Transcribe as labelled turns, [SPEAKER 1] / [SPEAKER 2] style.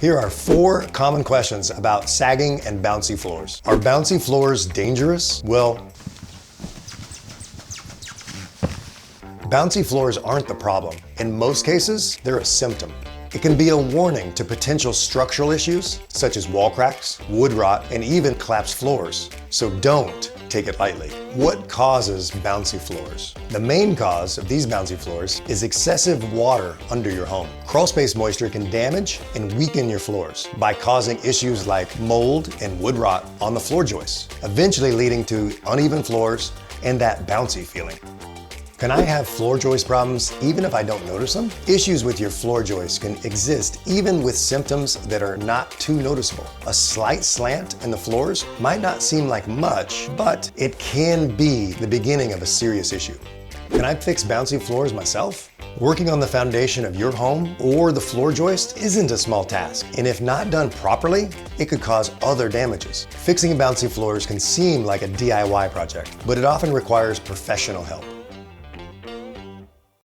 [SPEAKER 1] Here are 4 common questions about sagging and bouncy floors. Are bouncy floors dangerous? Well, bouncy floors aren't the problem. In most cases, they're a symptom. It can be a warning to potential structural issues, such as wall cracks, wood rot, and even collapsed floors. So don't take it lightly. What causes bouncy floors? The main cause of these bouncy floors is excessive water under your home. Crawl space moisture can damage and weaken your floors by causing issues like mold and wood rot on the floor joists, eventually leading to uneven floors and that bouncy feeling. Can I have floor joist problems even if I don't notice them? Issues with your floor joists can exist even with symptoms that are not too noticeable. A slight slant in the floors might not seem like much, but it can be the beginning of a serious issue. Can I fix bouncy floors myself? Working on the foundation of your home or the floor joist isn't a small task, and if not done properly, it could cause other damages. Fixing bouncy floors can seem like a DIY project, but it often requires professional help.